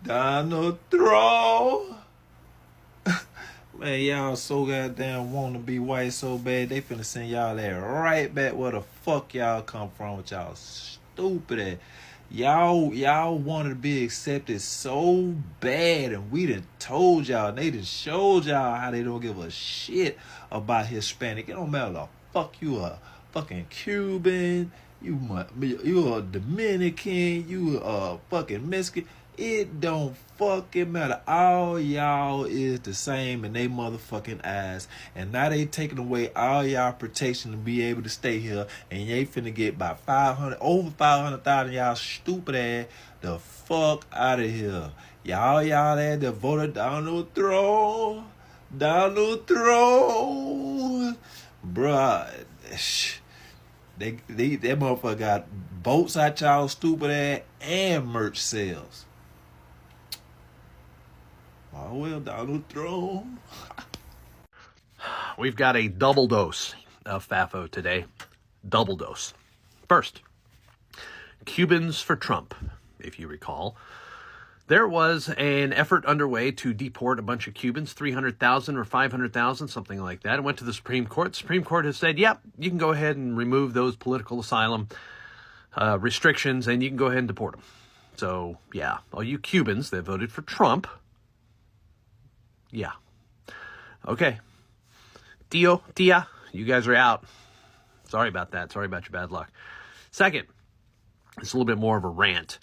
Donald Trump. Man, y'all so goddamn want to be white so bad, they finna send y'all that right back where the fuck y'all come from with y'all stupid ass. Y'all wanted to be accepted so bad, and we done told y'all, and they done showed y'all how they don't give a shit about Hispanic. It don't matter the fuck you a fucking Cuban, you a Dominican, you a fucking Mexican. It don't fucking matter. All y'all is the same in they motherfucking eyes. And now they taking away all y'all protection to be able to stay here. And you ain't finna get about over 500,000 y'all stupid ass the fuck out of here. Y'all that voted Donald Trump. Bruh. That motherfucker got boats out y'all stupid ass and merch sales. Oh, well, Donald Trump. We've got a double dose of FAFO today. Double dose. First, Cubans for Trump, if you recall. There was an effort underway to deport a bunch of Cubans, 300,000 or 500,000, something like that. It went to the Supreme Court. The Supreme Court has said, yep, you can go ahead and remove those political asylum restrictions, and you can go ahead and deport them. So, yeah, all you Cubans that voted for Trump, yeah. Okay. Tia, you guys are out. Sorry about that. Sorry about your bad luck. Second, it's a little bit more of a rant.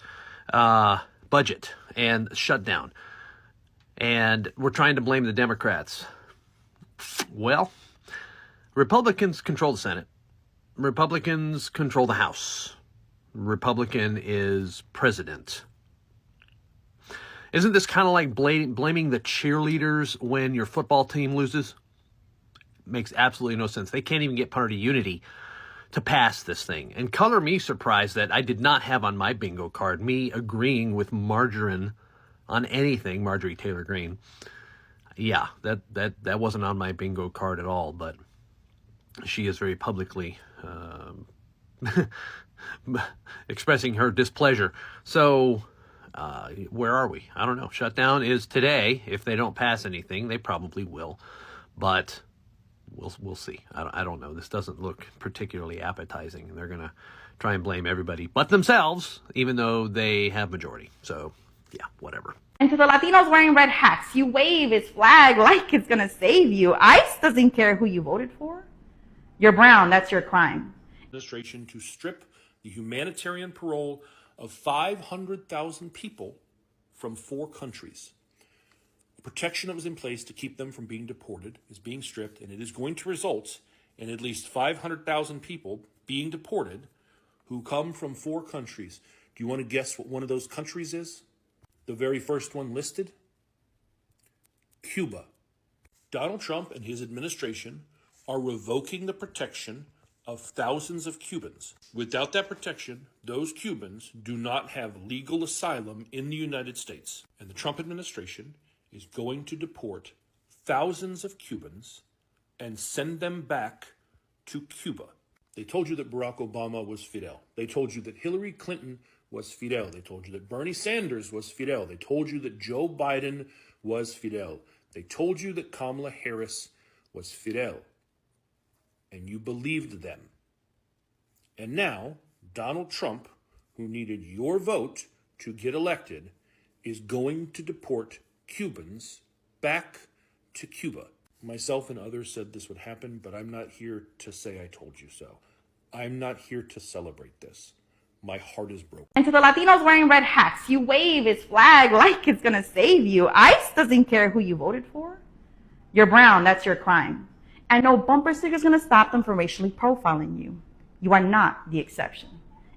Budget and shutdown. And we're trying to blame the Democrats. Well, Republicans control the Senate. Republicans control the House. Republican is president. Isn't this kind of like blaming the cheerleaders when your football team loses? Makes absolutely no sense. They can't even get party unity to pass this thing. And color me surprised that I did not have on my bingo card me agreeing with Margarine on anything, Marjorie Taylor Greene. Yeah, that wasn't on my bingo card at all, but she is very publicly expressing her displeasure. So, where are we? I don't know. Shutdown is today. If they don't pass anything, they probably will. But we'll see. I don't know. This doesn't look particularly appetizing. They're going to try and blame everybody but themselves, even though they have majority. So, yeah, whatever. And to the Latinos wearing red hats, you wave his flag like it's going to save you. ICE doesn't care who you voted for. You're brown. That's your crime. Administration to strip the humanitarian parole of 500,000 people from 4 countries. The protection that was in place to keep them from being deported is being stripped, and it is going to result in at least 500,000 people being deported who come from 4 countries. Do you want to guess what one of those countries is? The very first one listed? Cuba. Donald Trump and his administration are revoking the protection of thousands of Cubans. Without that protection, those Cubans do not have legal asylum in the United States. And the Trump administration is going to deport thousands of Cubans and send them back to Cuba. They told you that Barack Obama was Fidel. They told you that Hillary Clinton was Fidel. They told you that Bernie Sanders was Fidel. They told you that Joe Biden was Fidel. They told you that Kamala Harris was Fidel. And you believed them. And now, Donald Trump, who needed your vote to get elected, is going to deport Cubans back to Cuba. Myself and others said this would happen, but I'm not here to say I told you so. I'm not here to celebrate this. My heart is broken. And to the Latinos wearing red hats, you wave his flag like it's going to save you. ICE doesn't care who you voted for. You're brown. That's your crime. And no bumper sticker is going to stop them from racially profiling you. You are not the exception.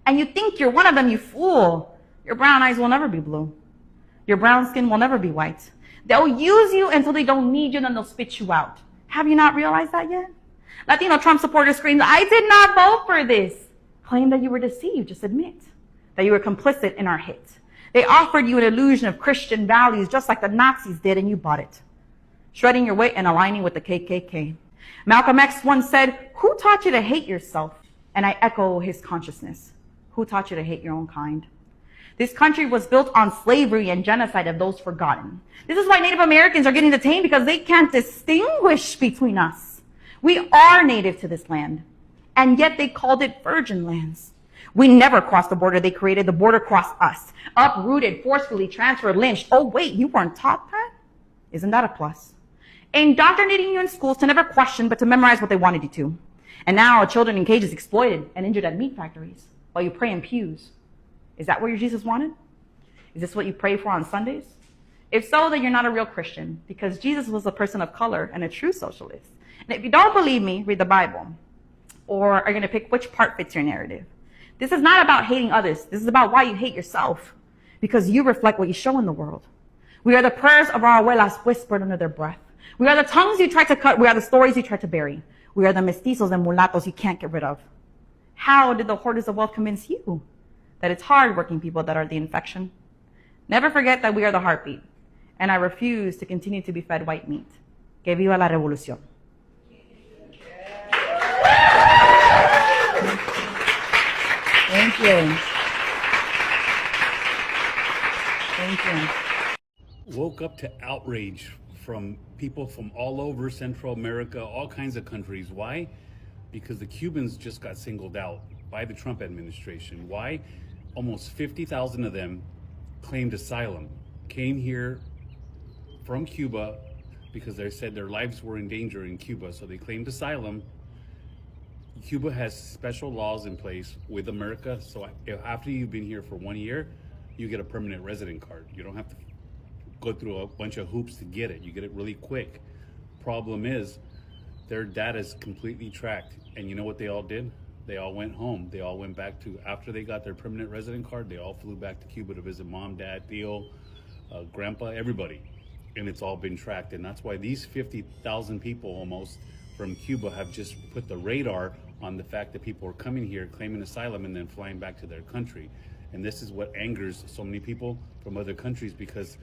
And you think you're one of them, you fool. Your brown eyes will never be blue. Your brown skin will never be white. They'll use you until they don't need you, and then they'll spit you out. Have you not realized that yet? Latino Trump supporters screamed, I did not vote for this. Claim that you were deceived. Just admit that you were complicit in our hate. They offered you an illusion of Christian values just like the Nazis did, and you bought it. Shredding your weight and aligning with the KKK. Malcolm X once said, who taught you to hate yourself? And I echo his consciousness. Who taught you to hate your own kind? This country was built on slavery and genocide of those forgotten. This is why Native Americans are getting detained, because they can't distinguish between us. We are native to this land, and yet they called it virgin lands. We never crossed the border they created. The border crossed us. Uprooted, forcefully transferred, lynched. Oh, wait, you weren't taught that? Isn't that a plus? Indoctrinating you in schools to never question, but to memorize what they wanted you to. And now children in cages exploited and injured at meat factories while you pray in pews. Is that what your Jesus wanted? Is this what you pray for on Sundays? If so, then you're not a real Christian, because Jesus was a person of color and a true socialist. And if you don't believe me, read the Bible. Or are going to pick which part fits your narrative. This is not about hating others. This is about why you hate yourself, because you reflect what you show in the world. We are the prayers of our abuelas whispered under their breath. We are the tongues you tried to cut. We are the stories you tried to bury. We are the mestizos and mulattos you can't get rid of. How did the hoarders of wealth convince you that it's hard-working people that are the infection? Never forget that we are the heartbeat, and I refuse to continue to be fed white meat. Que viva la revolución. Thank you. Thank you. Woke up to outrage from people from all over Central America, all kinds of countries. Why? Because the Cubans just got singled out by the Trump administration. Why? Almost 50,000 of them claimed asylum, came here from Cuba because they said their lives were in danger in Cuba, so they claimed asylum. Cuba has special laws in place with America, so after you've been here for 1 year, you get a permanent resident card. You don't have to go through a bunch of hoops to get it. You get it really quick. Problem is, their data is completely tracked, and you know what they all did? They all went home. They all went back to, after they got their permanent resident card, they all flew back to Cuba to visit mom, dad, Theo, grandpa, everybody. And it's all been tracked, and that's why these 50,000 people almost from Cuba have just put the radar on the fact that people are coming here, claiming asylum, and then flying back to their country. And this is what angers so many people from other countries, because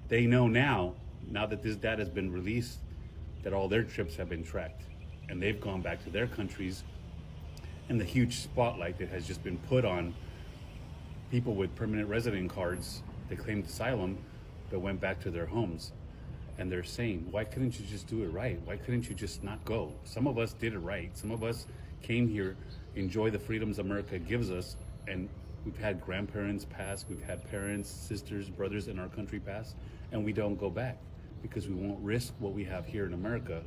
they know now that this data has been released, that all their trips have been tracked, and they've gone back to their countries. And the huge spotlight that has just been put on people with permanent resident cards that claimed asylum but went back to their homes. And they're saying, why couldn't you just do it right? Why couldn't you just not go? Some of us did it right. Some of us came here, enjoy the freedoms America gives us, and we've had grandparents pass, we've had parents, sisters, brothers in our country pass, and we don't go back because we won't risk what we have here in America.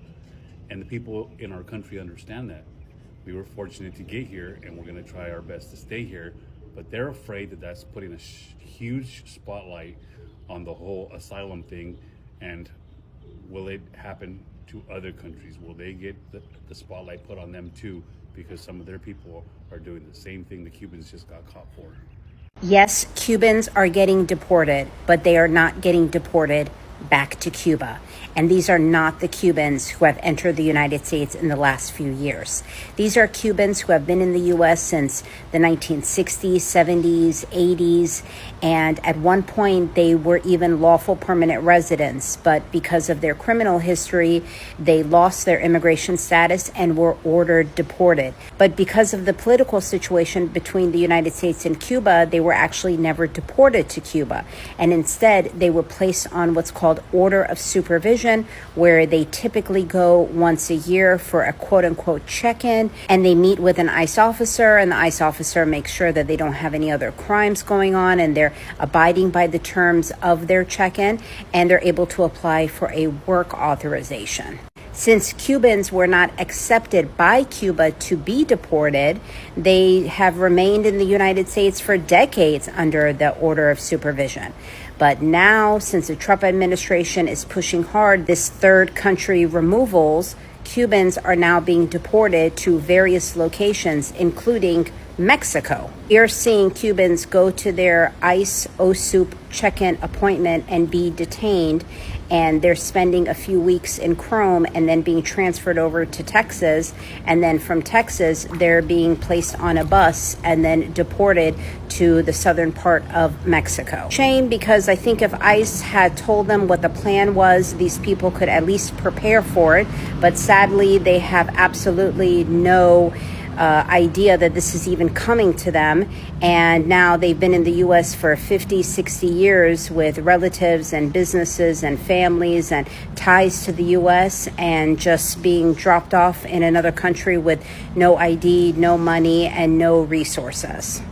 And the people in our country understand that. We were fortunate to get here, and we're gonna try our best to stay here, but they're afraid that that's putting a huge spotlight on the whole asylum thing. And will it happen to other countries? Will they get the spotlight put on them too? Because some of their people are doing the same thing the Cubans just got caught for. Yes, Cubans are getting deported, but they are not getting deported back to Cuba. And these are not the Cubans who have entered the United States in the last few years. These are Cubans who have been in the U.S. since the 1960s, 70s, 80s, and at one point they were even lawful permanent residents. But because of their criminal history, they lost their immigration status and were ordered deported. But because of the political situation between the United States and Cuba, they were actually never deported to Cuba. And instead, they were placed on what's called order of supervision, where they typically go once a year for a quote-unquote check-in, and they meet with an ICE officer, and the ICE officer makes sure that they don't have any other crimes going on, and they're abiding by the terms of their check-in, and they're able to apply for a work authorization. Since Cubans were not accepted by Cuba to be deported, they have remained in the United States for decades under the order of supervision. But now, since the Trump administration is pushing hard this third country removals, Cubans are now being deported to various locations, including Mexico. You're seeing Cubans go to their ICE OSUP check-in appointment and be detained, and they're spending a few weeks in Chrome and then being transferred over to Texas. And then from Texas, they're being placed on a bus and then deported to the southern part of Mexico. Shame, because I think if ICE had told them what the plan was, these people could at least prepare for it. But sadly, they have absolutely no idea that this is even coming to them. And now they've been in the U.S. for 50, 60 years with relatives and businesses and families and ties to the U.S. and just being dropped off in another country with no ID, no money, and no resources.